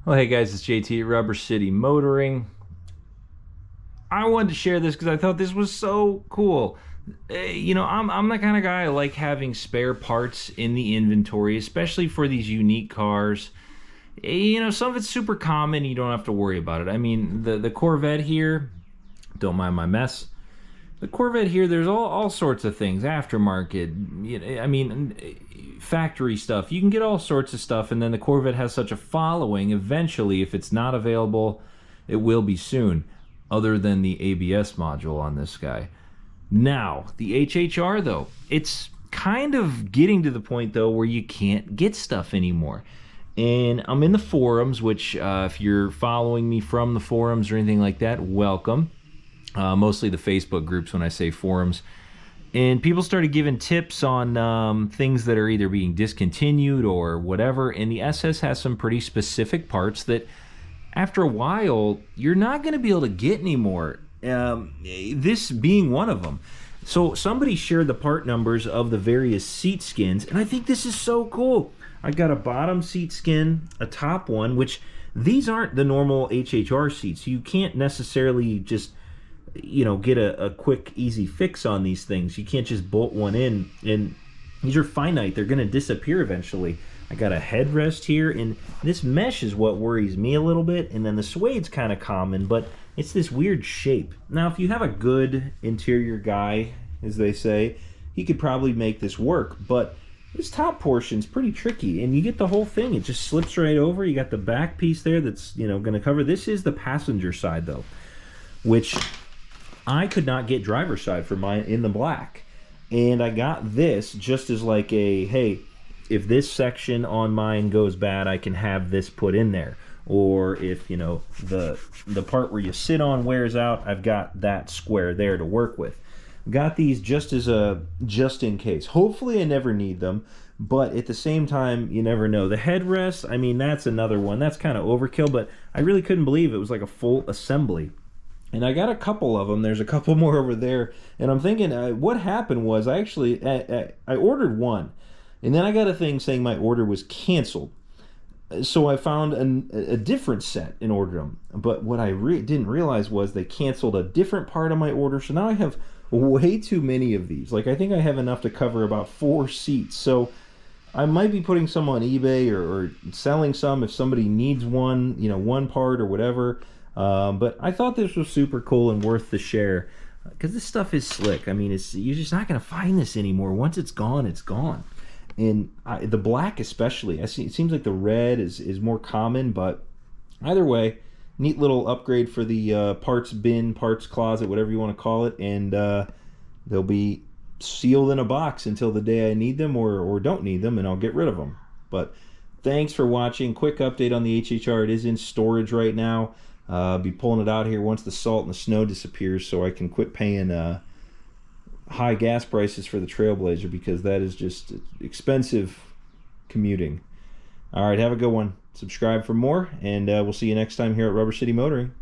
Well, hey guys, it's JT at Rubber City Motoring. I wanted to share this because I thought this was so cool. I'm the kind of guy I like having spare parts in the inventory, especially for these unique cars. Some of it's super common. You don't have to worry about it. I mean, the Corvette here, don't mind my mess. The Corvette here, there's all sorts of things, aftermarket, factory stuff. You can get all sorts of stuff, and then the Corvette has such a following, eventually, if it's not available, it will be soon, other than the ABS module on this guy. Now, the HHR, though, it's kind of getting to the point, though, where you can't get stuff anymore. And I'm in the forums, which, if you're following me from the forums or anything like that, welcome. Mostly the Facebook groups when I say forums. And people started giving tips on things that are either being discontinued or whatever. And the SS has some pretty specific parts that after a while, you're not going to be able to get anymore. This being one of them. So somebody shared the part numbers of the various seat skins. And I think this is so cool. I got a bottom seat skin, a top one, which these aren't the normal HHR seats. You can't necessarily just get a quick, easy fix on these things. You can't just bolt one in, and these are finite. They're going to disappear eventually. I got a headrest here, and this mesh is what worries me a little bit, and then the suede's kind of common, but it's this weird shape. Now, if you have a good interior guy, as they say, he could probably make this work, but this top portion's pretty tricky, and you get the whole thing. It just slips right over. You got the back piece there that's, going to cover. This is the passenger side, though, which I could not get driver's side for mine in the black. And I got this just as like a, hey, if this section on mine goes bad, I can have this put in there. Or if, the part where you sit on wears out, I've got that square there to work with. Got these just as a, just in case. Hopefully I never need them, but at the same time, you never know. The headrest, I mean, that's another one. That's kind of overkill, but I really couldn't believe it was like a full assembly. And I got a couple of them. There's a couple more over there. And I'm thinking, what happened was I ordered one. And then I got a thing saying my order was canceled. So I found a different set and ordered them. But what I didn't realize was they canceled a different part of my order. So now I have way too many of these. Like, I think I have enough to cover about 4 seats. So I might be putting some on eBay or selling some if somebody needs one, one part or whatever. But I thought this was super cool and worth the share because this stuff is slick. I mean, you're just not going to find this anymore. Once it's gone, it's gone. And the black especially, it seems like the red is more common, but either way, neat little upgrade for the parts bin, parts closet, whatever you want to call it. And they'll be sealed in a box until the day I need them or don't need them, and I'll get rid of them. But thanks for watching. Quick update on the HHR. It is in storage right now. I'll be pulling it out here once the salt and the snow disappears so I can quit paying high gas prices for the Trailblazer, because that is just expensive commuting. All right, have a good one. Subscribe for more, and we'll see you next time here at Rubber City Motoring.